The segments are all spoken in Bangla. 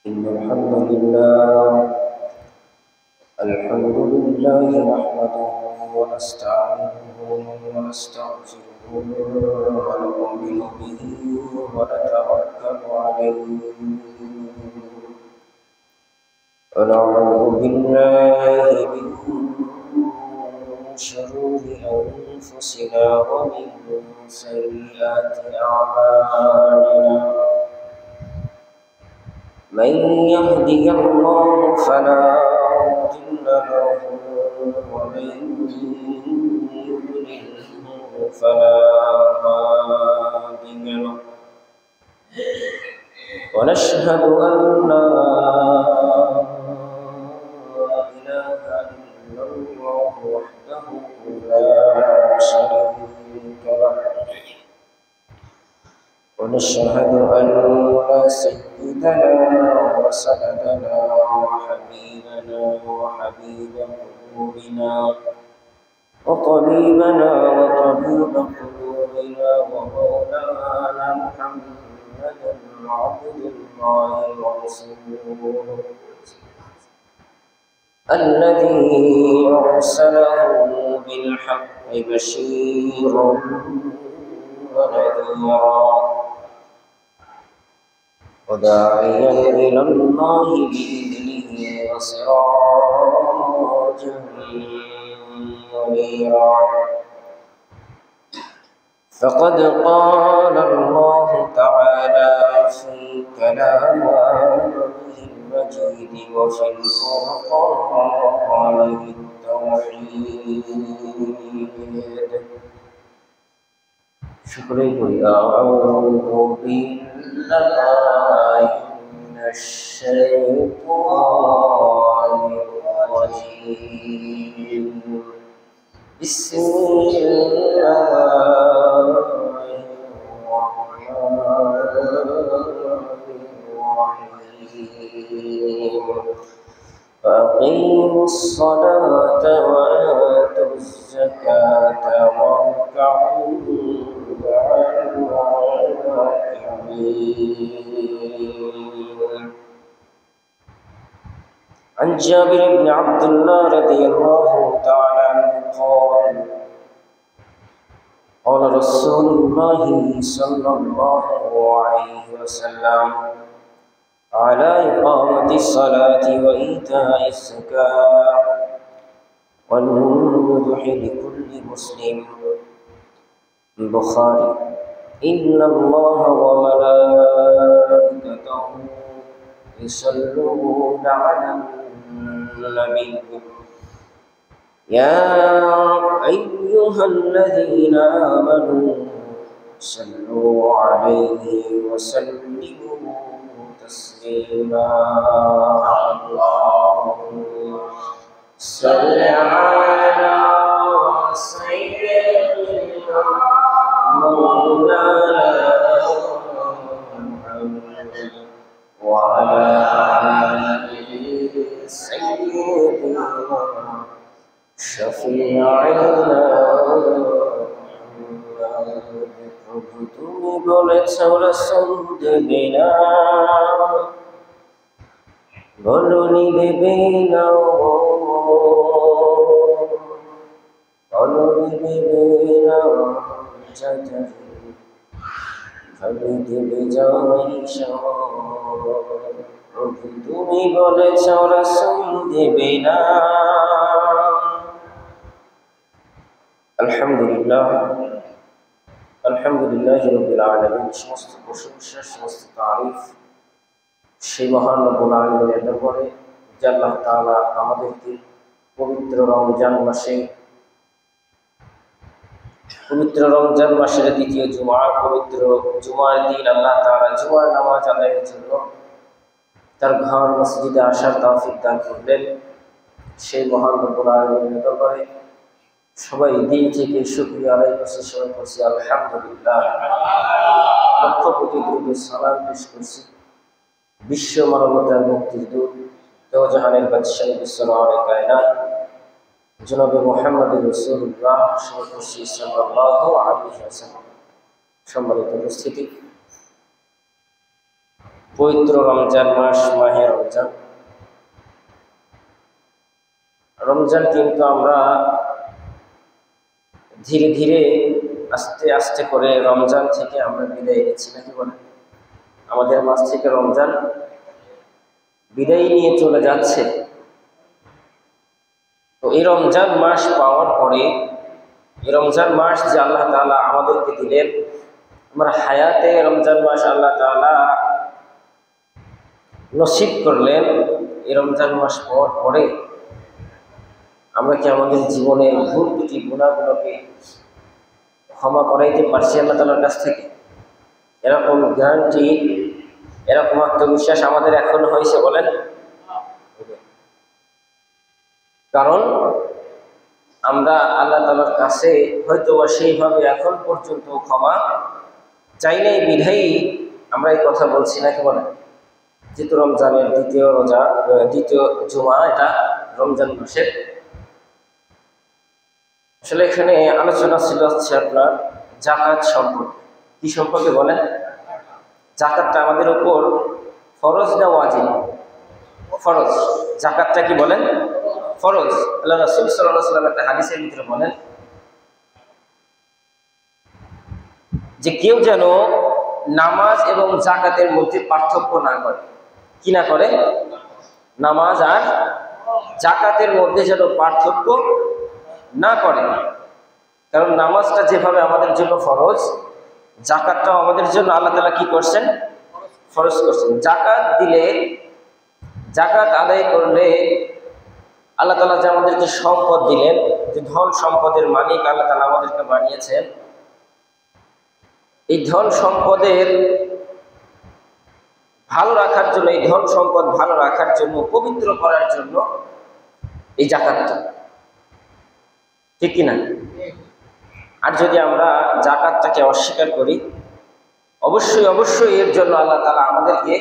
إن الحمد لله نحمده ونستعينه ونستغفره ونؤمن به ونتوكل عليه ونعوذ بالله من شرور أنفسنا ومن سيئات أعمالنا من يهده الله فلا مضل له ومن يضلله فلا هادي له ونشهد أن لا إله إلا الله وحده لا شريك له ونشهد أن سيدنا وسندنا وحبيبنا وحبيب قلوبنا وطبيبنا وطبيب قلوبنا ومولانا محمدا عبد الله ورسوله الذي أرسله بالحق بشيرا ونذيرا وداعيا إلى الله بإذنه وسراجا منيرا فقد قال الله تعالى في كلامه المجيد وفي الفرقان التوحيد شكرا أعوذ بالله من الشيطان الرجيم بسم الله الرحمن الرحيم فأقيموا الصلاة وآتوا الزكاة واركعوا مع الراكعين. عن جابر بن عبد الله رضي الله تعالى عنه قال قال رسول الله صلى الله عليه وسلم على إقامة الصلاة وإيتاء الزكاة والنصح لكل مسلم. البخاري. إن الله وملائكته يصلون على النبي يا أيها الذين آمنوا صلوا عليه وسلموا تسليما. اللهم صل على سيدنا مولانا محمد وعلى آل سيدنا شفيعنا তুমি বলেছ রাসূল দেবে না বলনি দেবে না বলনি দেবে না ভাবে দেবে যাই প্রভু তুমি বলেছ রাসূল দেবে না। আলহামদুলিল্লাহ আলহামদুলিল্লাহ রাব্বিল আলামিন। সমস্ত প্রশংসা সমস্ত তারিফ সেই মহান রব্বুল আলামিনের দরবারে যে আল্লাহ তাআলা আমাদেরকে পবিত্র রমজান মাসের দ্বিতীয় পবিত্র জুমার দিন আল্লাহ তাআলা জুমার নামাজ আদায়ের জন্য তার ঘর মসজিদে আসার তৌফিক দান করলেন। সেই মহান রব্বুল আলামিনের দরবারে সবাই দিন থেকে শুকরিয়া আদায় করছি, সবাই করছি আলহামদুলিল্লাহ। লক্ষ কোটি দ্রুত সালাম পেশ করছি বিশ্ব মানবতার মুক্তির দূত দোজাহানের বাদশাহ বিশ্বনওয়ারে কায়নাত জনাবে মুহাম্মদ রাসূলুল্লাহ সাল্লাল্লাহু আলাইহি ওয়াসাল্লাম। সম্মানিত উপস্থিতি, পবিত্র রমজান মাস, মাহে রমজান। রমজান কিন্তু আমরা ধীরে ধীরে আস্তে আস্তে করে রমজান থেকে আমরা বিদায় নিচ্ছি, নাকি বলে? আমাদের মাস থেকে রমজান বিদায় নিয়ে চলে যাচ্ছে। তো এই রমজান মাস পাওয়ার পরে, এই রমজান মাস যে আল্লাহ তাআলা আমাদেরকে দিলেন, আমার হায়াতে রমজান মাস আল্লাহ তাআলা নসিব করলেন। এই রমজান মাস পাওয়ার পরে আমরা কি আমাদের জীবনের ভুল ত্রুটি গুনাহগুলোকে ক্ষমা করাইতে পারছি আল্লাহ তাআলার কাছ থেকে? এরকম গ্যারান্টি, এরকম আত্মবিশ্বাস আমাদের এখন হয়েছে? বলেন। কারণ আমরা আল্লাহ তাআলার কাছে হয়তো সেইভাবে এখন পর্যন্ত ক্ষমা চাই নাই, বিধায়ী আমরা এই কথা বলছি, নাকি বলেন? যেহেতু রমজানের দ্বিতীয় জুমা, এটা রমজান মাসের। আসলে এখানে আলোচনা ছিল হচ্ছে আপনার যাকাত সম্পর্কে। কি সম্পর্কে বলেন? যাকাতটা আমাদের উপর ফরজ না ওয়াজিব? ফরজ। যাকাতটা কি বলেন? ফরজ। আল্লাহ রাসূল সাল্লাল্লাহু আলাইহি ওয়াসাল্লাম একটা হাদিসের ভিতরে বলেন যে কেউ যেন নামাজ এবং যাকাতের মধ্যে পার্থক্য না করে। কি না করে? নামাজ আর যাকাতের মধ্যে যেন পার্থক্য না করে। কারণ নামাজটা যেভাবে আমাদের জন্য ফরজ, যাকাতটাও আমাদের জন্য আল্লাহ তাআলা কি করছেন? ফরজ করছেন। যাকাত দিলে, যাকাত আদায় করলে আল্লাহ তাআলা যে আমাদেরকে সম্পদ দিলেন, যে ধন সম্পদের মালিক আল্লাহ তাআলা আমাদেরকে বানিয়েছেন, এই ধন সম্পদের ভালো রাখার জন্য, এই ধন সম্পদ ভালো রাখার জন্য, পবিত্র করার জন্য এই যাকাতটা, ঠিক কিনা? আর যদি আমরা যাকাতটাকে অস্বীকার করি, অবশ্যই এর জন্য আল্লাহ তাআলা আমাদেরকে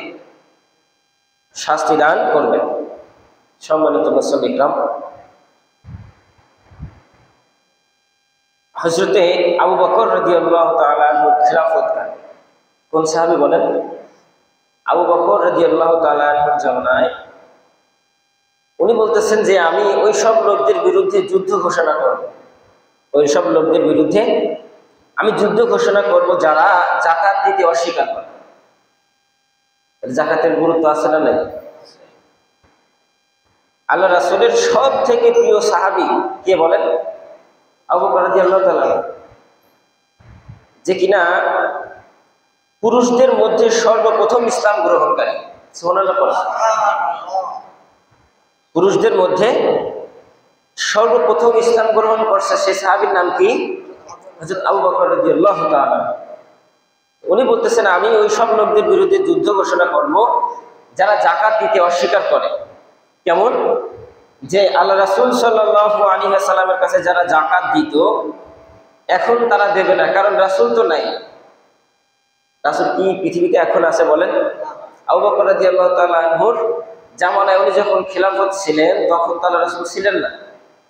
শাস্তি দান করবেন। সম্মানিত মুসল্লি ইকরাম, হযরতে আবু বকর রাদিয়াল্লাহু তাআলা আনহু খিলাফতকাল। কোন সাহাবী বলেন? আবু বকর রাদিয়াল্লাহু তাআলা আনহুর জামানায় উনি বলতেছেন যে আমি ওই সব লোকদের বিরুদ্ধে যুদ্ধ ঘোষণা করব। ওই সব লোকদের বিরুদ্ধে আমি যুদ্ধ ঘোষণা করব যারা যাকাত দিতে অস্বীকার করে। যাকাতের গুরুত্ব আছে না নাই? আল্লাহ রাসূলের সব থেকে প্রিয় সাহাবী কে বলেন? আবু বকর রাদিয়াল্লাহু তাআলা, যে কিনা পুরুষদের মধ্যে সর্বপ্রথম ইসলাম গ্রহণকারী। সুবহানাল্লাহ। পুরুষদের মধ্যে সর্বপ্রথম ইসলাম গ্রহণ করছে সেই সাহাবীর নাম কি? হযরত আবু বকর রাদিয়াল্লাহু তাআলা। উনি বলতেছেন আমি ওই সব লোকদের বিরুদ্ধে যুদ্ধ ঘোষণা করব যারা যাকাত দিতে অস্বীকার করে। কেমন? যে আল্লাহ রাসূল সাল্লাল্লাহু আলাইহি ওয়াসাল্লামের কাছে যারা যাকাত দিত, এখন তারা দেবে না, কারণ রাসূল তো নাই। রাসূল কি পৃথিবীতে এখন আছে? বলেন। আবু বকর রাদিয়াল্লাহু তাআলা আনহুর জামানায় উনি যখন খিলাফত ছিলেন, তখন তারা রাসূল ছিলেন না।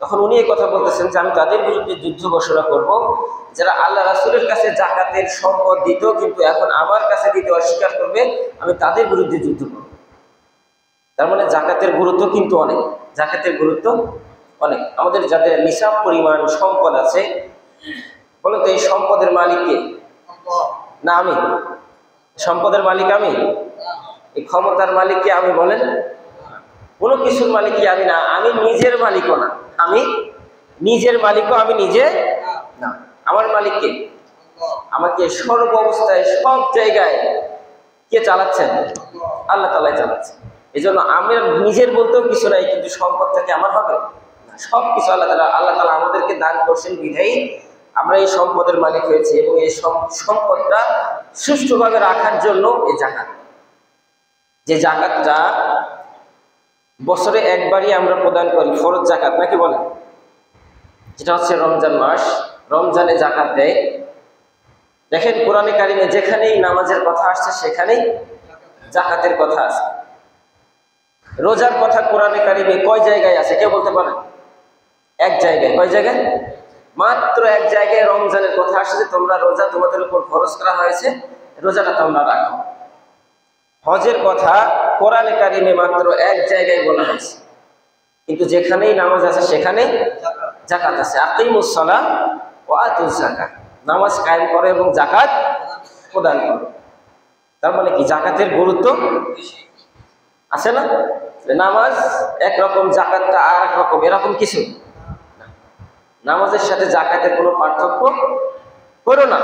তখন উনি এই কথা বলতেছেন যে আমি তাদের বিরুদ্ধে যুদ্ধ ঘোষণা করব যারা আল্লাহ রাসূলের কাছে যাকাতের সম্পদ দিত, কিন্তু এখন আমার কাছে দিতে অস্বীকার করবে, আমি তাদের বিরুদ্ধে যুদ্ধ করব। তার মানে যাকাতের গুরুত্ব কিন্তু অনেক। যাকাতের গুরুত্ব অনেক। আমাদের যাদের নিসাব পরিমাণ সম্পদ আছে, বলেন তো এই সম্পদের মালিক কে? না আমি? সম্পদের মালিক আমি? এই ক্ষমতার মালিক কে আমি? বলেন। কোনো কিছুর মালিক কি আমি না? আমি নিজের মালিকও না। আমি নিজের মালিকও আমি নিজে না। আমার মালিক কে? আমাকে সর্ব অবস্থায় সব জায়গায় কে চালাচ্ছেন? আল্লাহ তাআলাই চালাচ্ছেন। এই জন্য আমার নিজের বলতেও কিছু নাই, কিন্তু সম্পদটাকে আমার হবে না। সব কিছু আল্লাহ তাআলা আমাদেরকে দান করছেন, বিধায়ী আমরা এই সম্পদের মালিক হয়েছি। এবং এই সম্পদটা সুষ্ঠুভাবে রাখার জন্য এই যাকাত, যে যাকাতটা বছরে একবারই আমরা প্রদান করি, ফরজ যাকাত, নাকি বলেন? যেটা হচ্ছে রমজান মাস, রমজানে যাকাত দেয়। দেখেন কোরআনে কারিমে যেখানেই নামাজের কথা আসছে সেখানেই যাকাতের কথা আছে। রোজার কথা কোরআনে কারিমে কয় জায়গায় আছে কেউ বলতে পারেন? এক জায়গায়। কয় জায়গায়? মাত্র এক জায়গায় রমজানের কথা আসছে যে তোমরা রোজা তোমাদের উপর ফরজ করা হয়েছে, রোজাটা তোমরা রাখো। হজের কথা কোরআনে কারিমে মাত্র এক জায়গায় বলা হয়েছে, কিন্তু যেখানেই নামাজ আছে সেখানে যাকাত আছে। আকিমুস সালাহ ওয়া আতুজ যাকাত, নামাজ কায়েম করো এবং যাকাত প্রদান করো। তার মানে কি যাকাতের গুরুত্ব আছে না? নামাজ একরকম, যাকাতটা আর এক রকম, এরকম কিছু না। নামাজের সাথে যাকাতের কোনো পার্থক্য করো না।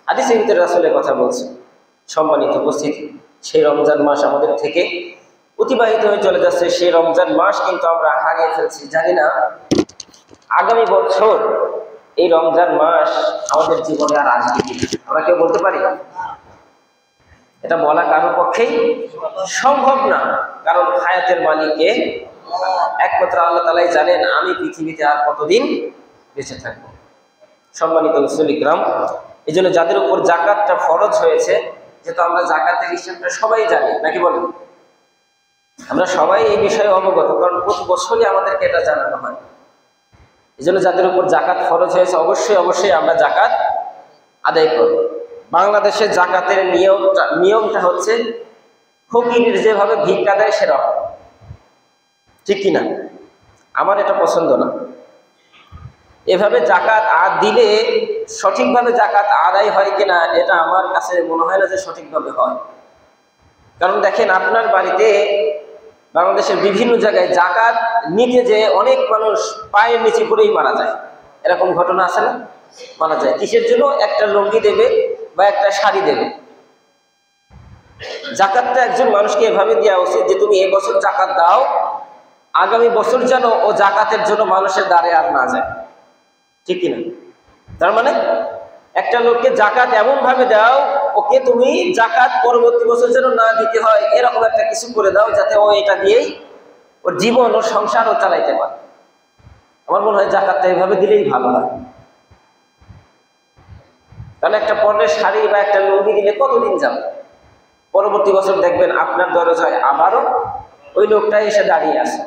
হাদিসের ভিতরে রাসূলের কথা বলছে। সম্মানিত উপস্থিতি, সেই রমজান মাস আমাদের থেকে অতিবাহিত হয়ে চলে যাচ্ছে। সেই রমজান মাস কিন্তু আমরা হারিয়ে ফেলছি। জানি না আগামী বছর এই রমজান মাস আমাদের জীবনে আর আসবে কি, আমরা কেউ বলতে পারি? এটা বলা কারোর পক্ষেই সম্ভব না, কারণ হায়াতের মালিককে একমাত্র আল্লাহ তাআলাই জানেন আমি পৃথিবীতে আর কতদিন বেঁচে থাকবো। সম্মানিত মুসলিম ইকরাম, এই জন্য যাদের উপর যাকাতটা ফরজ হয়েছে, যেহেতু আমরা যাকাতের হিসাবটা সবাই জানি, নাকি বলেন? আমরা সবাই এই বিষয়ে অবগত, কারণ প্রতি বছরই আমাদেরকে এটা জানানো হয়। এই জন্য যাদের উপর যাকাত ফরজ হয়েছে অবশ্যই আমরা যাকাত আদায় করব। বাংলাদেশের যাকাতের নিয়মটা হচ্ছে ফকিরের যেভাবে ভিক্ষা দেয় সেরকম, ঠিক কিনা? আমার এটা পছন্দ না। এভাবে যাকাত দিলে সঠিকভাবে যাকাত আদায় হয় কিনা এটা আমার কাছে মনে হয় না যে সঠিকভাবে হয়। কারণ দেখেন, আপনার বাড়িতে বাংলাদেশের বিভিন্ন জায়গায় যাকাত নিতে যে অনেক মানুষ পায়ের নিচে করেই মারা যায়, এরকম ঘটনা আছে না? মারা যায় কিসের জন্য? একটা লুঙ্গি দেবে বা একটা শাড়ি দেবে। যাকাতটা একজন মানুষকে এভাবে দেওয়া উচিত যে তুমি এই বছর যাকাত দাও, আগামী বছর যেন ও যাকাতের জন্য মানুষের দ্বারে আর না যায়, ঠিক কিনা? তার মানে একটা লোককে যাকাত এমন ভাবে দাও, ওকে তুমি যাকাত পরবর্তী বছর যেন না দিতে হয়, এরকম একটা কিছু করে দাও যাতে ও এটা দিয়েই ওর জীবন ও সংসারও চালাইতে পারে। আমার মনে হয় যাকাতটা এভাবে দিলেই ভালো হয়। কারণ একটা পণ্যের শাড়ি বা একটা লুঙ্গি দিলে কতদিন যাবে? পরবর্তী বছর দেখবেন আপনার দরজায় আবারও ওই লোকটাই এসে দাঁড়িয়ে আছে।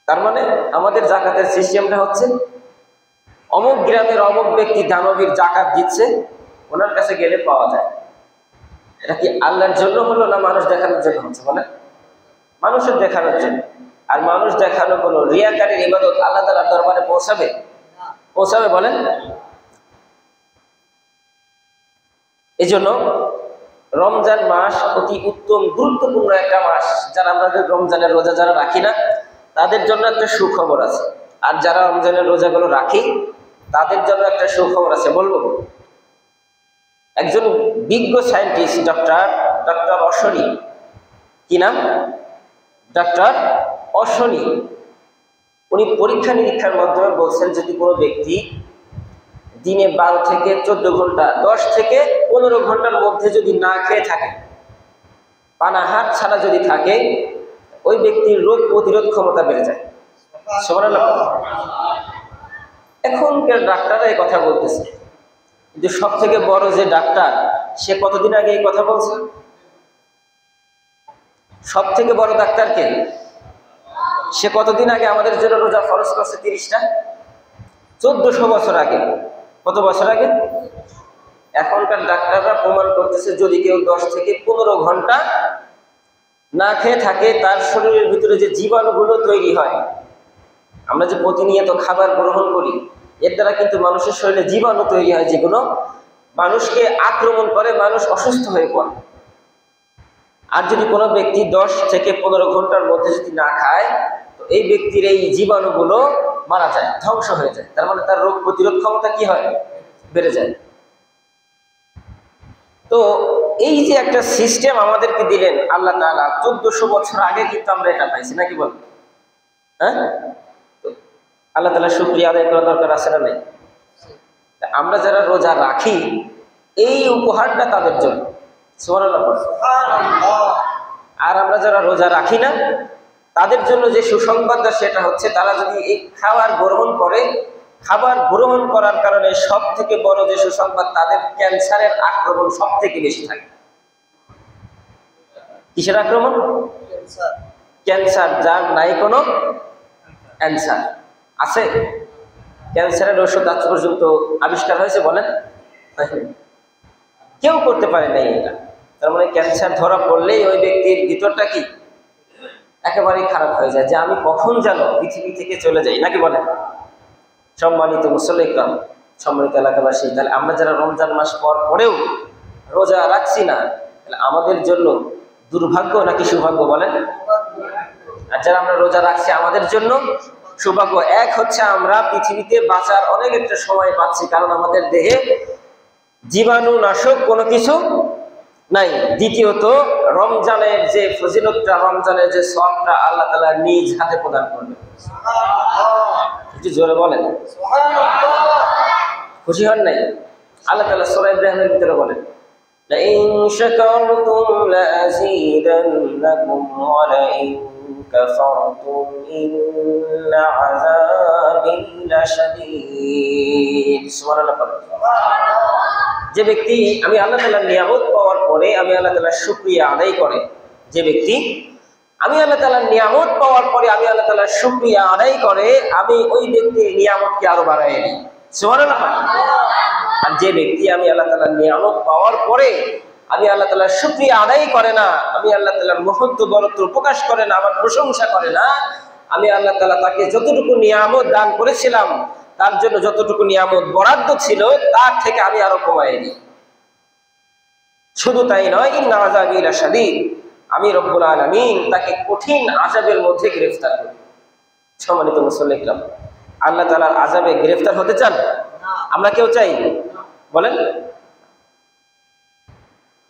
তার মানে আমাদের যাকাতের সিস্টেমটা হচ্ছে অমুক গ্রামের অমুক ব্যক্তি দানবীর যাকাত দিচ্ছে, ওনার কাছে গেলে পাওয়া যায়। এটা কি আল্লাহর জন্য হলো না মানুষ দেখানোর জন্য হচ্ছে? বলে মানুষের দেখানোর জন্য। আর মানুষ দেখানো কোনো রিয়াকারীর ইবাদত আল্লাহ তাআলার দরবারে পৌঁছাবে বলেন? এই জন্য রমজান মাস অতি উত্তম গুরুত্বপূর্ণ একটা মাস। যারা আমরা রমজানের রোজা যারা রাখি না, তাদের জন্য একটা সুখবর আছে। আর যারা রমজানের রোজাগুলো রাখি, তাদের জন্য একটা সুখবর আছে, বলবো। একজন বিজ্ঞ সায়েন্টিস্ট ডক্টর অশ্বনী, কি নাম? ডক্টর অশ্বনী। উনি পরীক্ষা নিরীক্ষার মাধ্যমে বলছেন, যদি কোনো ব্যক্তি দিনে 12 থেকে 14 ঘন্টা, 10 থেকে 15 ঘন্টার মধ্যে যদি না খেয়ে থাকে, পানাহার ছাড়া যদি থাকে, ওই ব্যক্তির রোগ প্রতিরোধ ক্ষমতা বেড়ে যায়। সুবহানাল্লাহ। এখনকার ডাক্তাররা এই কথা বলতেছে, কিন্তু সব থেকে বড় যে ডাক্তার, সে কতদিন আগে এই কথা বলছে? সব থেকে বড় ডাক্তারকে, সে কতদিন আগে আমাদের জন্য রোজা ফরজ করছে? 30টা, 1400 বছর আগে। কত বছর আগে? এখনকার ডাক্তাররা প্রমাণ করতেছে, যদি কেউ 10 থেকে 15 ঘন্টা না খেয়ে থাকে, তার শরীরের ভিতরে যে জীবাণুগুলো তৈরি হয়, আমরা যে প্রতিনিয়ত খাবার গ্রহণ করি, এর দ্বারা কিন্তু মানুষের শরীরে জীবাণু তৈরি হয়, যেগুলো মানুষকে আক্রমণ করে, মানুষ অসুস্থ হয়ে পড়ে। আর যদি কোনো ব্যক্তি 10 থেকে 15 ঘন্টার মধ্যে যদি না খায়, তো এই ব্যক্তির এই জীবাণুগুলো মারা যায়, ধ্বংস হয়ে যায়। তার মানে তার রোগ প্রতিরোধ ক্ষমতা কি হয়? বেড়ে যায়। তো এই যে একটা সিস্টেম আমাদেরকে দিলেন আল্লাহ তাআলা, 1400 বছর আগে কিন্তু আমরা এটা পাইছি, নাকি বল? হ্যাঁ, আল্লাহ তাআলা শুকরিয়া আদায় করা দরকার আছে না নাই? আমরা যারা রোজা রাখি, এই উপহারটা তাদের জন্য। সুবহানাল্লাহ। আর আমরা যারা রোজা রাখি না, তাদের জন্য যে সুসংবাদটা, সেটা হচ্ছে তারা যদি এই খাবার গ্রহণ করে, খাবার গ্রহণ করার কারণে সব থেকে বড় যে সুসংবাদ, তাদের ক্যান্সারের আক্রমণ সব থেকে বেশি থাকে। কিসের আক্রমণ? ক্যান্সার। যার নাই কোনো ক্যান্সার আছে? ক্যান্সারের ওষুধ আজ পর্যন্ত আবিষ্কার হয়েছে? বলেন, কেউ করতে পারে নাই এটা। তার মানে ক্যান্সার ধরা পড়লেই ওই ব্যক্তির ভিতরটা কি একেবারেই খারাপ হয়ে যায়, যে আমি কখন যেন পৃথিবী থেকে চলে যাই, নাকি বলেন? সম্মানিত মুসল্লি ইকরাম, সম্মানিত এলাকাবাসী, তাহলে আমরা যারা রমজান মাস পরেও রোজা রাখছি না, তাহলে আমাদের জন্য দুর্ভাগ্য নাকি সৌভাগ্য বলেন? আর যারা আমরা রোজা রাখছি আমাদের জন্য সৌভাগ্য। এক হচ্ছে আমরা পৃথিবীতে বাঁচার অনেক একটা সময় পাচ্ছি, কারণ আমাদের দেহে জীবাণু নাশক কোনো কিছু নাই। দ্বিতীয়ত রমজানের যে ফজিলতটা, রমজানের যে সওয়াবটা আল্লাহ তাআলা নিজ হাতে প্রদান করবেন। একটু জোরে বলেন, খুশি হন নাই? আল্লাহ তাআলা সূরা ইব্রাহিমের ভিতরে বলেন, লাইন শাকারতুম লাযীদান্নাকুম ওয়া লাইন কাফারতুম ইন্না আযাবি লাশাদীদ। সুবহানাল্লাহ। যে ব্যক্তি আমি আল্লাহ তাআলার নিয়ামত পাওয়ার পরে আমি আল্লাহ তাআলার শুকরিয়া আদায় করে, যে ব্যক্তি আমি আল্লাহ তাআলার নিয়ামত পাওয়ার পরে আমি আল্লাহ তাআলার শুকরিয়া আদায় করে, আমি ওই ব্যক্তির নিয়ামতকে আরো বাড়ায় দিই। সুবহানাল্লাহ। আর যে ব্যক্তি আমি আল্লাহ তাআলার নিয়ামত পাওয়ার পরে আমি আল্লাহ তাআলার শুকরিয়া আদায় করে না, আমি আল্লাহ তাআলার মহত্ব বরত্ব প্রকাশ করে না, আমার প্রশংসা করে না, আমি আল্লাহ তাআলা তাকে যতটুকু নিয়ামত দান করেছিলাম, তার জন্য যতটুকু নিয়ামত বরাদ্দ ছিল তার থেকে আমি আরো কমাই দিই। শুধু তাই নয়, ইন্না আযাবি লাশাদীদ, আমি রব্বুল আলামিন তাকে কঠিন আযাবের মধ্যে গ্রেফতার করি। সম্মানিত মুসল্লি ইকরাম, আল্লাহ তাআলার আযাবে গ্রেফতার হতে চান? আমরা কেউ চাই? বলেন।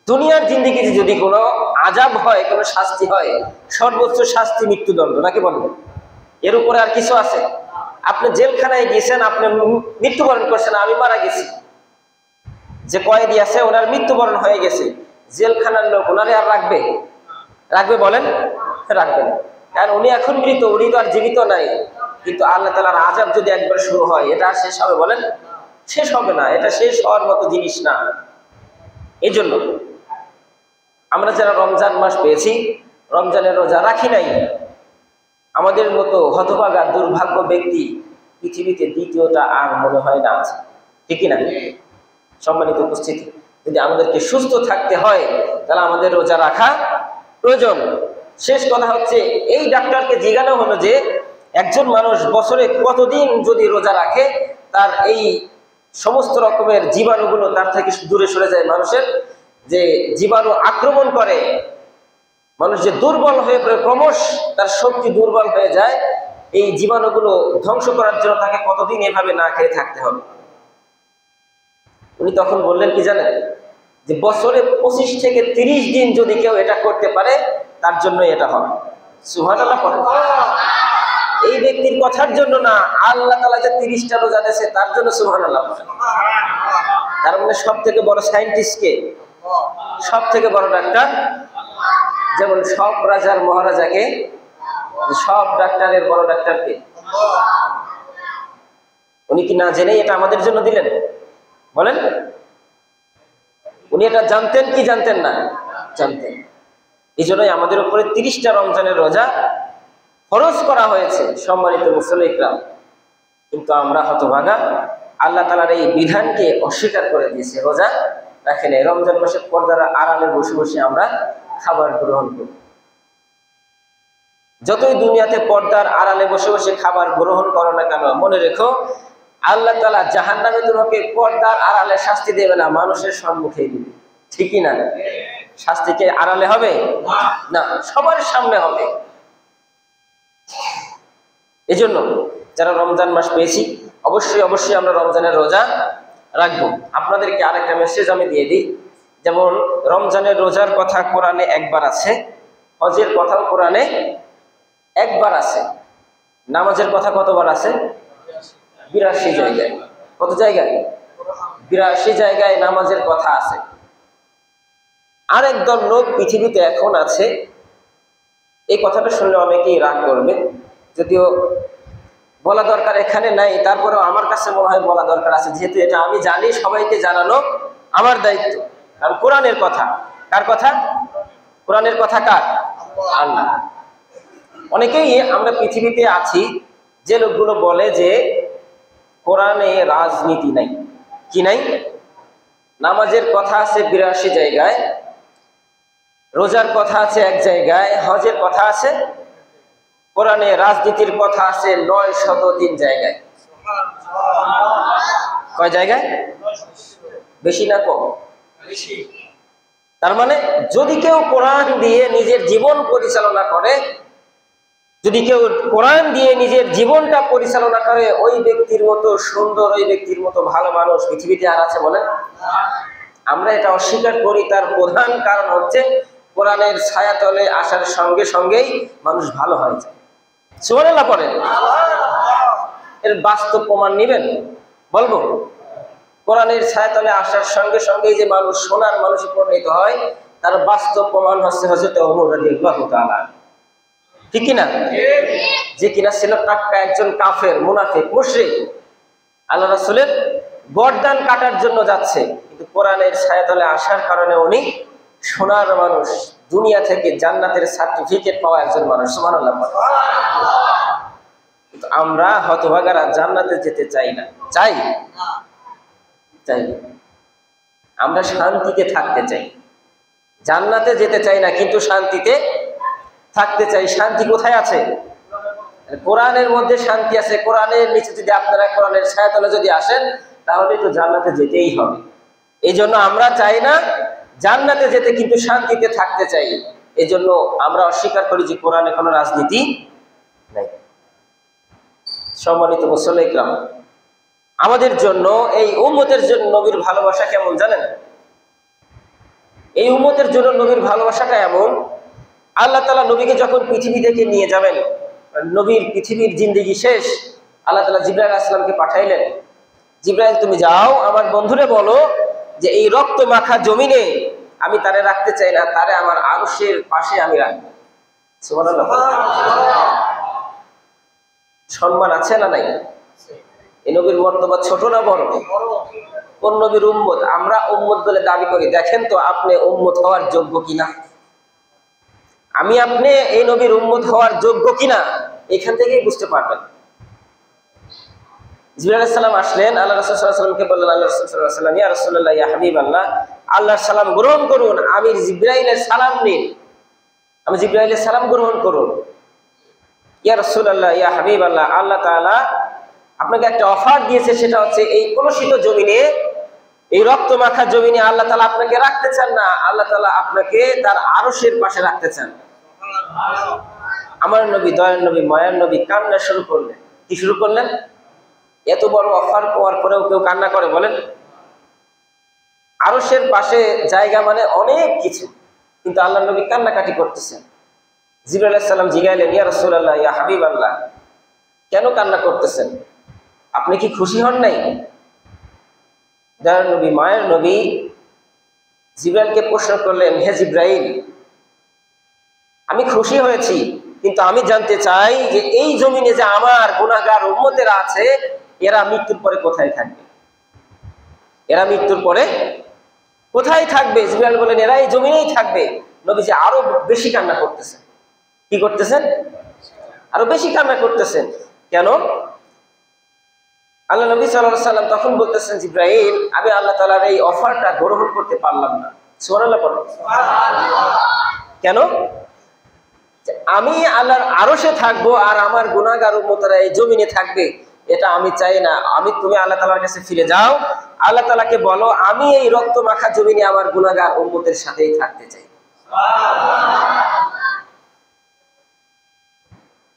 দুনিয়ার জিন্দেগিতে যদি কোনো আযাব হয়, কোনো শাস্তি হয়, সর্বোচ্চ শাস্তি মৃত্যুদণ্ড, নাকি বলেন? এর উপরে আর কিছু আছে? আপনি জেলখানায় গিয়েছেন, আপনি মৃত্যুবরণ করছেন, আমি মারা গেছি, যে কয়েদি আছে ওনার মৃত্যুবরণ হয়ে গেছে, জেলখানার লোক ওনারে আর রাখবে? রাখবে বলেন? রাখবে না, কারণ উনি এখন মৃত, উনি তো আর জীবিত নাই। কিন্তু আল্লাহ তাআলার আযাব যদি একবার শুরু হয়, এটা আর শেষ হবে বলেন? শেষ হবে না, এটা শেষ হওয়ার মতো জিনিস না। এই জন্য আমরা যারা রমজান মাস পেয়েছি, রমজানের রোজা রাখি নাই, আমাদের মতো হতভাগা দুর্ভাগ্য ব্যক্তি পৃথিবীতে দ্বিতীয়টা আর মনে হয় না আছে, ঠিক না? সম্মানিত উপস্থিতি, যদি আমাদেরকে সুস্থ থাকতে হয় তাহলে আমাদের রোজা রাখা প্রয়োজন। শেষ কথা হচ্ছে, এই ডাক্তারকে জিজ্ঞাসা হলো যে একজন মানুষ বছরে কতদিন যদি রোজা রাখে তার এই সমস্ত রকমের জীবাণুগুলো তার থেকে দূরে সরে যায়, মানুষের যে জীবাণু আক্রমণ করে, মানুষ যে দুর্বল হয়ে পড়ে, ক্রমশ তার শক্তি দুর্বল হয়ে যায়, এই জীবাণুগুলো ধ্বংস করার জন্য তাকে কতদিন এভাবে না খেয়ে থাকতে হবে? উনি তখন বললেন কি জানেন? যে বছরে 25 থেকে 30 দিন যদি কেউ এটা করতে পারে তার জন্য এটা হবে। সুবহানাল্লাহ পড়েন। এই ব্যক্তির কথার জন্য না, আল্লাহ তাআলা যে 30টা রোজা দিয়েছে তার জন্য সুবহানাল্লাহ পড়েন। তার মানে সব থেকে বড় সায়েন্টিস্ট কে? সব থেকে বড় ডাক্তার? যেমন সব রাজার মহারাজাকে, সব ডাক্তারের বড় ডাক্তারকে? উনি কি না জেনে এটা আমাদের জন্য দিলেন? বলেন। উনি এটা জানতেন কি জানতেন না? জানতেন। এই জন্যই আমাদের উপরে 30টা রমজানের রোজা ফরজ করা হয়েছে, সম্মানিত মুসল্লি ইকরাম। কিন্তু আমরা হতভাগা, আল্লাহ তাআলার এই বিধানকে অস্বীকার করে দিয়েছে, রোজা রাখেন। রমজান মাসের পর্দার আড়ালে বসে বসে আমরা খাবার গ্রহণ করি। যতই দুনিয়াতে পর্দার আড়ালে বসে বসে খাবার গ্রহণ করো না কেন, মনে রেখো আল্লাহ তাআলা জাহান্নামে তোমাকে পর্দার আড়ালে শাস্তি দেবে না, মানুষের সম্মুখে দিবে, ঠিকই না? শাস্তিকে আড়ালে হবে না, সবার সামনে হবে। এজন্য যারা রমজান মাস পেয়েছি অবশ্যই অবশ্যই আমরা রমজানের রোজা রাখবো। আপনাদেরকে আরেকটা মেসেজ আমি দিয়ে দিই, যেমন রমজানের রোজার কথা কোরআনে একবার আছে, হজের কথাও কোরআনে একবার আছে, নামাজের কথা কতবার আছে? 82 জায়গায়। কত জায়গায়? 82 জায়গায় নামাজের কথা আছে। আরেক দল লোক পৃথিবীতে এখন আছে, এই কথাটা শুনলে অনেকেই রাগ করবে, যদিও বলা দরকার এখানে নাই, তারপরেও আমার কাছে মনে হয় বলা দরকার আছে, যেহেতু এটা আমি জানি, সবাইকে জানানো আমার দায়িত্ব। কারণ কোরআনের কথা কার কথা? কোরআনের কথা কার? আল্লাহ। অনেকেই আমরা পৃথিবীতে আছি যে লোকগুলো বলে যে কোরআনে রাজনীতি নাই। কি নাই? নামাজের কথা আছে 82 জায়গায়, রোজার কথা আছে এক জায়গায়, হজের কথা আছে, কোরআনে রাজনীতির কথা আছে 903 জায়গায়। কয় জায়গায়? বেশি না কম? তার মানে যদি কেউ কোরআন দিয়ে নিজের জীবন পরিচালনা করে, যদি কেউ কোরআন দিয়ে নিজের জীবনটা পরিচালনা করে, ওই ব্যক্তির মতো সুন্দর, ওই ব্যক্তির মতো ভালো মানুষ পৃথিবীতে আর আছে বলেন? আমরা এটা অস্বীকার করি। তার প্রধান কারণ হচ্ছে কোরআনের ছায়াতলে আসার সঙ্গে সঙ্গেই মানুষ ভালো হয়ে যায়। সুবহানাল্লাহ পড়েন। এর বাস্তব প্রমাণ নেবেন? বলবো। কোরআনের ছায়াতলে আসার সঙ্গে সঙ্গেই যে মানুষ সোনার মানুষে পরিণত হয়, তার বাস্তব প্রমাণ হচ্ছে হযরত ওমর রাদিয়াল্লাহু তাআলা। ঠিক কিনা? যে কিনা ছিল টাটকা একজন কাফের, মুনাফিক, মুশরিক, আল্লাহ রাসূলের গর্দান কাটার জন্য যাচ্ছে, কিন্তু কোরআনের ছায়াতলে আসার কারণে উনি সোনার মানুষ, দুনিয়া থেকে জান্নাতের সার্টিফিকেট পাওয়া একজন মানুষ। সুবহানাল্লাহ। কিন্তু আমরা হতভাগারা জান্নাতে যেতে চাই না। চাই? চাই। আমরা শান্তিতে থাকতে চাই, জান্নাতে যেতে চাই না, কিন্তু শান্তিতে থাকতে চাই। শান্তি কোথায় আছে? কোরআনের মধ্যে শান্তি আছে। কোরআনের নিচে যদি আপনারা কোরআনের ছায়াতলে যদি আসেন, তাহলে তো জান্নাতে যেতেই হবে। এই জন্য আমরা চাই না জান্নাতে যেতে, কিন্তু শান্তিতে থাকতে চাই। এই জন্য আমরা অস্বীকার করি যে কোরআনে কোনো রাজনীতি নাই। সম্মানিত মুসল্লি ইকরাম, আমাদের জন্য, এই উম্মতের জন্য নবীর ভালোবাসা কেমন জানেন? এই উম্মতের জন্য নবীর ভালোবাসাটা এমন, আল্লাহ তাআলা নবীকে যখন পৃথিবী থেকে নিয়ে যাবেন, নবীর পৃথিবীর জিন্দেগি শেষ, আল্লাহ তাআলা জিবরাইল আলাইহিস সালামকে পাঠাইলেন, জিবরাইল তুমি যাও আমার বন্ধুরে বলো যে এই রক্ত মাখা জমিনে আমি তারে রাখতে চাই না, তারে আমার আরশের পাশে আমি রাখবো। সুবহানাল্লাহ। সম্মান আছে না নাই? এই নবীর মর্তবা ছোট না বড়? কোন নবীর উম্মত? আমরা উম্মত বলে দাবি করি, দেখেন তো আপনি উম্মত হওয়ার যোগ্য কিনা। আমি আপনি এই নবীর উম্মত হওয়ার যোগ্য কিনা এখান থেকেই বুঝতে পারবেন। জিবরাইল আলাইহিস সালাম আসলেন, আল্লাহ রাসূল সাল্লাল্লাহু আলাইহি ওয়াসাল্লামকে বললেন, আল্লাহ রাসূল সাল্লাল্লাহু আলাইহি ওয়াসাল্লাম, ইয়া রাসূলুল্লাহ, ইয়া হাবিবাল্লাহ, আল্লাহর সালাম গ্রহণ করুন। আমি জিবরাইলের সালাম নিন, আমি জিবরাইলের সালাম গ্রহণ করুন। ইয়া রাসূলুল্লাহ, ইয়া হাবিবাল্লাহ, আল্লাহ তাআলা আপনাকে একটা অফার দিয়েছে, সেটা হচ্ছে এই কলুষিত জমিনে, এই রক্ত মাখা জমিনে আল্লাহ তাআলা আপনাকে রাখতে চান না, আল্লাহ তাআলা আপনাকে তার আরশের পাশে রাখতে চান। আমার নবী, দয়ার নবী, মায়ার নবী কান্না শুরু করলেন। কি শুরু করলেন? এত বড় অফার পাওয়ার পরেও কেউ কান্না করে বলেন? আরশের পাশে জায়গা মানে অনেক কিছু, কিন্তু আল্লাহ নবী কান্নাকাটি করতেছেন। জিবরাইল আলাইহিস সালাম জিগাইলেন, ইয়া রাসূলুল্লাহ, ইয়া হাবিবাল্লাহ, কেন কান্না করতেছেন? আপনি কি খুশি হন নাই? দয়ার নবী, মায়ের নবী জিবরাইলকে প্রশ্ন করলেন, হে জিবরাইল, আমি খুশি হয়েছি, কিন্তু আমি জানতে চাই যে এই জমিনে যে আমার গুনাহগার উম্মতেরা আছে, এরা মৃত্যুর পরে কোথায় থাকবে? এরা মৃত্যুর পরে কোথায় থাকবে? জিবরাইল বলেন, এরা এই জমিনেই থাকবে। নবীজি আরো বেশি কান্না করতেছেন। কি করতেছেন? আরো বেশি কান্না করতেছেন। কেন? আল্লাহ নবী সাল্লাল্লাহু আলাইহি ওয়াসাল্লাম তখন বলতেছেন, জিবরাইল, আমি আল্লাহ তাআলার এই অফারটা গ্রহণ করতে পারলাম না। সুবহানাল্লাহ পড়ো। কেন? আমি আল্লাহর আরশে থাকবো আর আমার গুনাহগার উম্মতরা এই জমিনে থাকবে, এটা আমি চাই না। তুমি আল্লাহ তাআলার কাছে ফিরে যাও, আল্লাহ তাআলাকে বলো আমি এই রক্ত মাখা জমিনে আমার গুনাহগার উম্মতের সাথেই থাকতে চাই।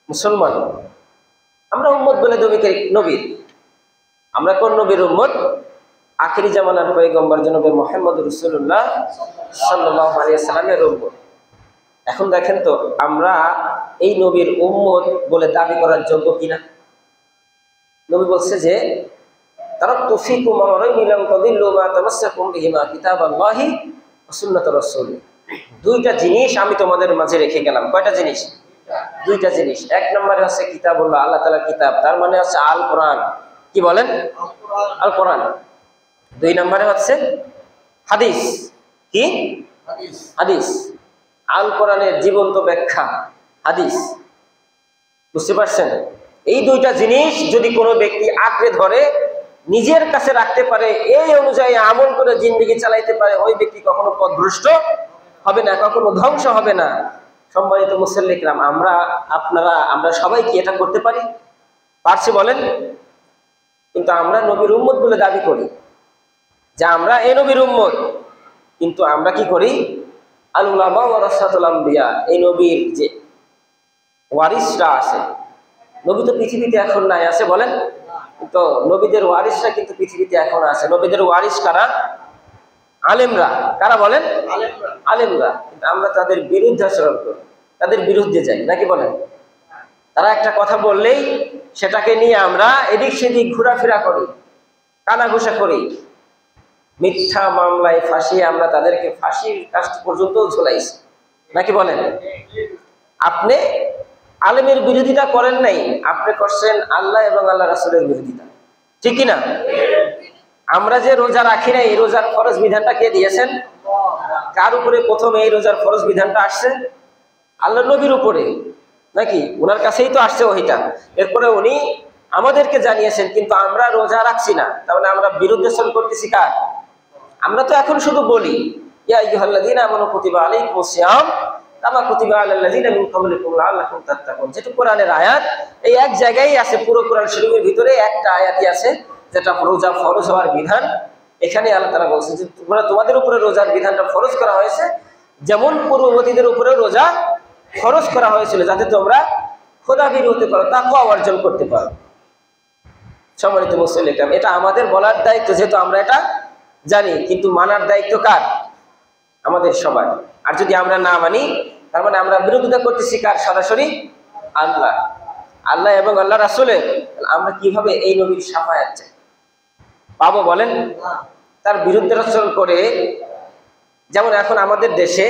মুসলমান আমরা উম্মত বলে দাবি করি নবীর। আমরা কোন নবীর উম্মত? আখিরি জামানার পয়গম্বর জনাবে মুহাম্মদ রাসূলুল্লাহ সাল্লাল্লাহু আলাইহি ওয়াসাল্লামের উম্মত। এখন দেখেন তো আমরা এই নবীর উম্মত বলে দাবি করার যোগ্য কিনা। নবী বলছে যে তারাকতু ফীকুম আমরাইন লাম তাদিল্লু মা তামাসসাকুম বিহিমা কিতাবাল্লাহি ওয়া সুন্নাতুর রাসূল। দুইটা জিনিস আমি তোমাদের মাঝে রেখে গেলাম। কয়টা জিনিস? দুইটা জিনিস। এক নম্বরে হচ্ছে কিতাবুল্লাহ, আল্লাহ তাআলার কিতাব, তার মানে হচ্ছে আল কোরআন। কি বলেন? আল কোরআন। দুই নম্বরে হচ্ছে হাদিস। কি? হাদিস। আল কোরআনের জীবন্ত ব্যাখ্যা হাদিস। বুঝতে পারছেন? এই দুইটা জিনিস যদি কোনো ব্যক্তি আঁকড়ে ধরে, নিজের কাছে রাখতে পারে, এই অনুযায়ী আমল করে জিন্দেগি চালাইতে পারে, ওই ব্যক্তি কখনো পথভ্রষ্ট হবে না, কখনো ধ্বংস হবে না। সম্মানিত মুসল্লি কিরাম, আমরা সবাই কি এটা করতে পারি? পারছি বলেন? কিন্তু আমরা নবীর উম্মত বলে দাবি করি যে আমরা এই নবীর উম্মত, কিন্তু আমরা কি করি? আল উলামা ওয়ারাসাতুল আমবিয়া, এই নবীর যে ওয়ারিসরা আছে, নবী তো পৃথিবীতে এখন নাই, আছে বলেন? তো নবীদের ওয়ারিসরা কিন্তু পৃথিবীতে এখন আছে। নবীদের ওয়ারিস কারা? আলেমরা। কারা বলেন? আলেমরা। কিন্তু আমরা তাদের বিরুদ্ধে আচরণ করি, তাদের বিরুদ্ধে যাই, নাকি বলেন? তারা একটা কথা বললেই সেটাকে নিয়ে আমরা এদিক সেদিক ঘোরাফেরা করি, কানাঘুষা করি, মিথ্যা মামলায় ফাঁসিয়ে আমরা তাদেরকে ফাঁসির কাজ পর্যন্ত ঝোলাইছি, নাকি বলেন? আপনি আলেমের বিরোধিতা করেন নাই, আপনি করছেন আল্লাহ এবং আল্লাহ রাসূলের বিরোধিতা, ঠিক কি না? আমরা যে রোজা রাখি না, এই রোজার ফরজ বিধানটা কে দিয়েছেন? কার উপরে প্রথমে এই রোজার ফরজ বিধানটা আসছে? আল্লাহর নবীর উপরে, নাকি? ওনার কাছেই তো আসছে ওহিটা। এরপরে উনি আমাদেরকে জানিয়েছেন, কিন্তু আমরা রোজা রাখছি না, তাহলে আমরা বিরুদ্ধাচরণ করতেছি কার? আমরা তো এখন শুধু বলি ইয়া আইয়ুহাল্লাযীনা আমানু কুতিবা আলাইকুমুস সিয়াম কামা কুতিবা আলাল লাযীনা মিন ক্বাবলিকুম লাআল্লাকুম তাত্তাকুন। যেটা কোরআনের আয়াত, এই এক জায়গায় আছে, পুরো কোরআন শরীফের ভিতরে একটা আয়াতই আছে যেটা রোজা ফরজ হওয়ার বিধান। এখানে আল্লাহ তাআলা বলছেন যে তোমাদের উপরে রোজার বিধানটা ফরজ করা হয়েছে, যেমন পূর্ববর্তীদের উপরে রোজা ফরজ করা হয়েছিল, যাতে তোমরা খোদাভীরু হতে পারো, তাকওয়া অর্জন করতে পারো। সম্মানিত মুসলিম, এটা আমাদের বলার দায়িত্ব, যেহেতু আমরা এটা জানি, কিন্তু মানার দায়িত্ব কার? আমাদের সবার। আর যদি আমরা না মানি, তার মানে আমরা বিরোধিতা করতেছি কার? সরাসরি আল্লাহ এবং আল্লাহ রাসূলের। আমরা কিভাবে এই নবীর শাফায়াত চাই পাবো বলেন? তার বিরুদ্ধে আচরণ করে, যেমন এখন আমাদের দেশে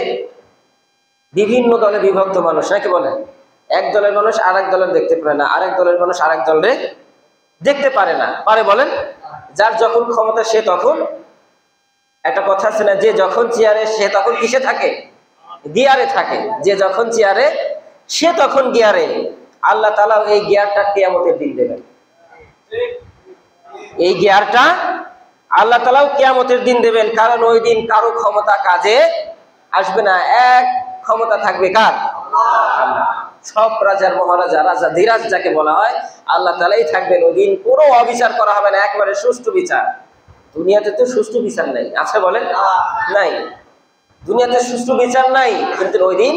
বিভিন্ন দলে বিভক্ত মানুষ, নাকি বলেন? এক দলের মানুষ আরেক দলের দেখতে পারে না, আরেক দলের মানুষ আরেক দলের দেখতে পারে না, পারে বলেন? যার যখন ক্ষমতা সে তখন, একটা কথা আছে না, যে যখন চেয়ারে সে তখন কিসে থাকে? গিয়ারে থাকে। যে যখন চেয়ারে সে তখন গিয়ারে। আল্লাহ তাআলা এই গিয়ারটা কিয়ামতের দিন দেবেন। এই গিয়ারটা আল্লাহ তাআলাও কিয়ামতের দিন দেবেন, কারণ ওই দিন কারো ক্ষমতা কাজে আসবে না, এক ক্ষমতা থাকবে কার? আল্লাহ। সব রাজার মহারাজা, রাজা ধীরাজ যাকে বলা হয়, আল্লাহ তাআলাই থাকবেন ওই দিন। কোনো অবিচার করা হবে না, একবারে সুষ্ঠু বিচার। দুনিয়াতে তো সুষ্ঠু বিচার নাই, আছে বলেন? নাই, দুনিয়াতে সুষ্ঠু বিচার নাই, কিন্তু ওই দিন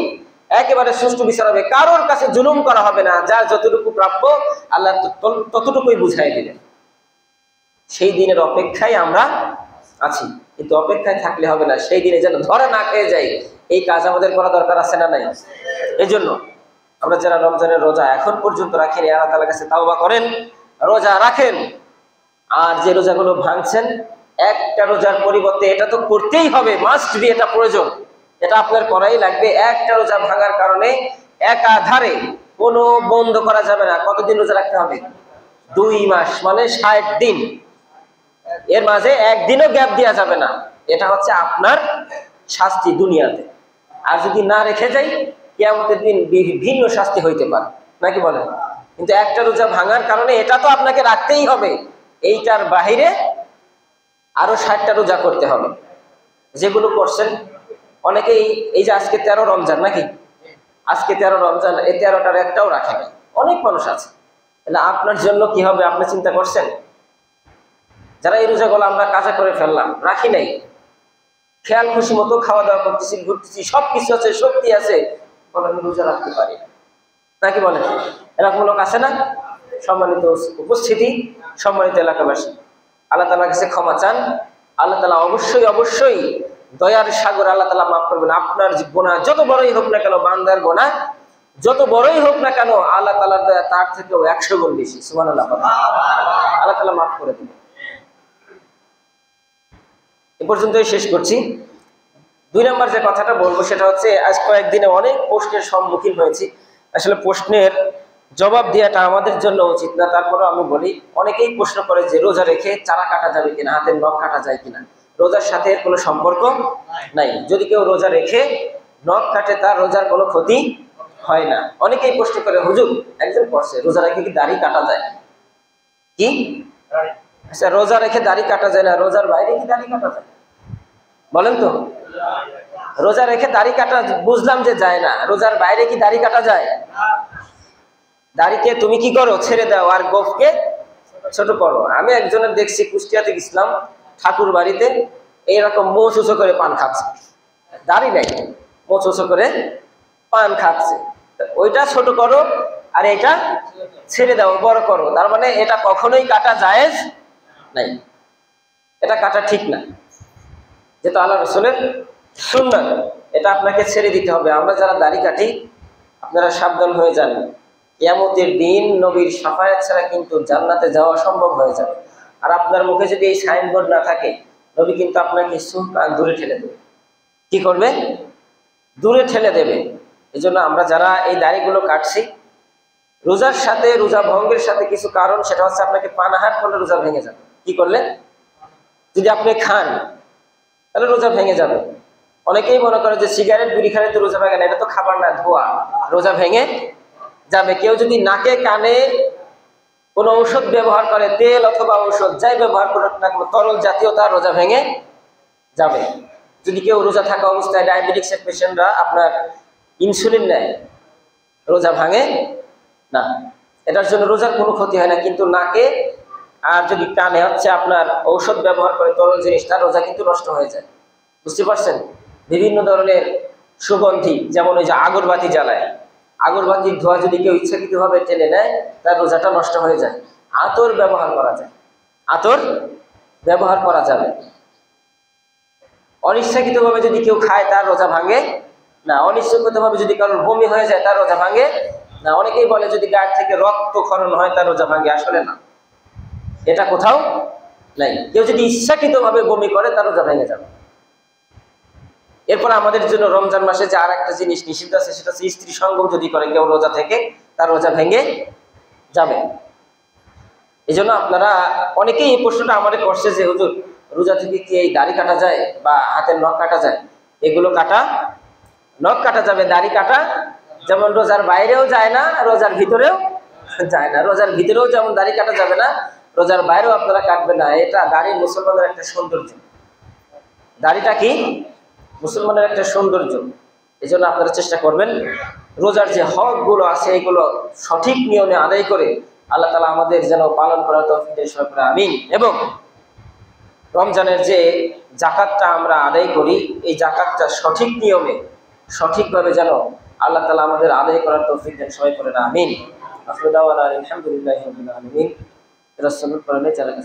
একেবারে সুষ্ঠু বিচার হবে। কারোর কাছে জুলুম করা হবে না, যার যতটুকু প্রাপ্য আল্লাহ ততটুকুই বুঝাই দিবেন। সেই দিনের অপেক্ষায় আমরা আছি, কিন্তু অপেক্ষায় থাকলে হবে না, সেই দিনে যেন ধরে না খেয়ে যাই, এই কাজ আমাদের করা দরকার আছে না নাই? এই জন্য আমরা যারা রমজানের রোজা এখন পর্যন্ত রাখেনি, আল্লাহ তাআলার কাছে তাওবা করেন, রোজা রাখেন। আর যে রোজাগুলো ভাঙছেন, একটা রোজার পরিবর্তে এটা তো করতেই হবে, মাস্ট বি, এটা প্রয়োজন, এটা আপনার করাই লাগবে। একটা রোজা ভাঙার কারণে একাধারে কোনো বন্ধ করা যাবে না। কতদিন রোজা রাখতে হবে? 2 মাস, মানে 60 দিন। এর মাঝে একদিনও গ্যাপ দেওয়া যাবে না। এটা হচ্ছে আপনার শাস্তি দুনিয়াতে। আর যদি না রেখে যাই, কিয়ামতের দিন ভিন্ন শাস্তি হইতে পারে, নাকি বলেন? কিন্তু একটা রোজা ভাঙার কারণে এটা তো আপনাকে রাখতেই হবে, এইটার বাহিরে আরো 60টা রোজা করতে হবে, যেগুলো করছেন অনেকেই। এই যে আজকে 13 রমজান, নাকি? আজকে 13 রমজান, এই 13টার একটাও রাখে না, অনেক মানুষ আছে। তাহলে আপনার জন্য কি হবে আপনি চিন্তা করছেন? যারা এই রোজাগুলো আমরা কাজা করে ফেললাম, রাখি নাই, খেয়াল খুশি মতো খাওয়া দাওয়া করতেছি, ঘুরতেছি, সবকিছু আছে, শক্তি আছে, আমি রোজা রাখতে পারি না, নাকি বলেন? এরকম লোক আছে না? সম্মানিত উপস্থিতি, সম্মানিত এলাকাবাসী, আল্লাহ তাআলার কাছে ক্ষমা চান। আল্লাহ তাআলা অবশ্যই অবশ্যই দয়ার সাগর, আল্লাহ তাআলা মাফ করবেন। আপনার গুনাহ যত বড়ই হোক না কেন, বান্দার গুনাহ যত বড়ই হোক না কেন, আল্লাহ তাআলার দয়া তার থেকেও 100 গুণ বেশি। সুবহানাল্লাহ। আল্লাহ তাআলা মাফ করে দিবেন। এ পর্যন্তই শেষ করছি। 2 নম্বর যে কথাটা বলবো সেটা হচ্ছে, আজ কয়েকদিনে অনেক প্রশ্নের সম্মুখীন হয়েছি। আসলে প্রশ্নের জবাব দেওয়াটা আমাদের জন্য উচিত না, তারপরেও আমি বলি, অনেকেই প্রশ্ন করে যে রোজা রেখে চারা কাটা যাবে কিনা, হাতের নখ কাটা যায় কিনা। রোজার সাথে এর কোনো সম্পর্ক নাই। যদি কেউ রোজা রেখে নখ কাটে, তার রোজার কোনো ক্ষতি হয় না। অনেকেই প্রশ্ন করে, হুজুর একজন করছে রোজা রেখে কি দাড়ি কাটা যায়? কি? আচ্ছা, রোজা রেখে দাড়ি কাটা যায় না, রোজার বাইরে কি দাড়ি কাটা যায়? বলেন তো। রোজা রেখে দাড়ি কাটা বুঝলাম যে যায় না, রোজার বাইরে কি দাড়ি কাটা যায়? দাড়িকে তুমি কি করো, ছেড়ে দাও, আর গোফকে ছোট করো। আমি একজনের দেখছি কুষ্টিয়াতে গেছিলাম ঠাকুর বাড়িতে, এইরকম মোচ উঁচু করে পান খাচ্ছে, দাড়ি নাই, মোচ উঁচু করে পান খাচ্ছে। ওইটা ছোট করো আর এটা ছেড়ে দাও, বড় করো, তার মানে এটা কখনোই কাটা জায়েজ নাই, এটা কাটা ঠিক না, যেটা আল্লাহ রাসূলের সুন্নাত, এটা আপনাকে ছেড়ে দিতে হবে। আমরা যারা দাড়ি কাটি আপনারা সাবধান হয়ে যান, কিয়ামতের দিন নবীর শাফায়াত ছাড়া কিন্তু জান্নাতে যাওয়া সম্ভব হয়ে যাবে। আর আপনার মুখে যদি এই সাইনবোর্ড না থাকে, নবী কিন্তু আপনাকে চোখ কান দূরে ঠেলে দেবে। কি করবে? দূরে ঠেলে দেবে। এই জন্য আমরা যারা এই দাড়িগুলো কাটছি, রোজার সাথে, রোজা ভঙ্গের সাথে কিছু কারণ, সেটা হচ্ছে আপনাকে পানাহার করলে রোজা ভেঙে যাবে। কি করলে? যদি আপনি খান তাহলে রোজা ভেঙে যাবে। অনেকেই মনে করে যে সিগারেট বিড়ি খেলে তো রোজা ভেঙে না, এটা তো খাবার না, ধোয়া, রোজা ভেঙে যাবে। কেউ যদি নাকে কানে কোনো ঔষধ ব্যবহার করে, তেল অথবা ঔষধ যাই ব্যবহার করে না কোনো তরল জাতীয়, তার রোজা ভেঙে যাবে। যদি কেউ রোজা থাকা অবস্থায়, ডায়াবেটিক্সের পেশেন্টরা আপনার ইনসুলিন নেয়, রোজা ভাঙে না, এটার জন্য রোজার কোনো ক্ষতি হয় না। কিন্তু নাকে আর যদি কানে হচ্ছে আপনার ঔষধ ব্যবহার করে তরল জিনিস, তার রোজা কিন্তু নষ্ট হয়ে যায়। বুঝতে পারছেন? বিভিন্ন ধরনের সুগন্ধি, যেমন ওই যে আগরবাতি জ্বালায়, আগরবাতির ধোঁয়া যদি কেউ ইচ্ছাকৃতভাবে টেনে নেয়, তার রোজাটা নষ্ট হয়ে যায়। আতর ব্যবহার করা যায়, আতর ব্যবহার করা যাবে। অনিচ্ছাকৃতভাবে যদি কেউ খায়, তার রোজা ভাঙে না। অনিচ্ছাকৃতভাবে যদি কারোর বমি হয়ে যায়, তার রোজা ভাঙে না। অনেকেই বলে যদি গায়ের থেকে রক্তক্ষরণ হয় তার রোজা ভাঙে, আসলে না, এটা কোথাও নাই। কেউ যদি ইচ্ছাকৃতভাবে বমি করে, তার রোজা ভেঙে যাবে। এরপর আমাদের জন্য রমজান মাসে যে আর একটা জিনিস নিষিদ্ধ আছে, সেটা হচ্ছে স্ত্রী সঙ্গম যদি করে কেউ রোজা থেকে, তার রোজা ভেঙে যাবে। এই জন্য আপনারা অনেকেই এই প্রশ্নটা আমাদের করছে যে হুজুর, রোজা থেকে কি এই দাড়ি কাটা যায় বা হাতের নখ কাটা যায়? এগুলো কাটা, নখ কাটা যাবে, দাড়ি কাটা যেমন রোজার বাইরেও যায় না, রোজার ভিতরেও যায় না। রোজার ভিতরেও যেমন দাড়ি কাটা যাবে না, রোজার বাইরেও আপনারা কাটবেন না। এটা দাড়ি মুসলমানের একটা সৌন্দর্য। দাড়িটা কি? মুসলমানের একটা সৌন্দর্য। এই জন্য আপনারা চেষ্টা করবেন রোজার যে হকগুলো আছে, এগুলো সঠিক নিয়মে আদায় করে আল্লাহ তাআলা আমাদের যেন পালন করার তৌফিক দেন, আমিন। এবং রমজানের যে যাকাতটা আমরা আদায় করি, এই যাকাতটা সঠিক নিয়মে, সঠিকভাবে যেন আল্লাহ তাআলা আমাদের আদায় করার তৌফিক দেন, সবাই পড়েন আমিন। আলহামদুলিল্লাহি রাব্বিল আলামিন। রাসূলুল্লাহ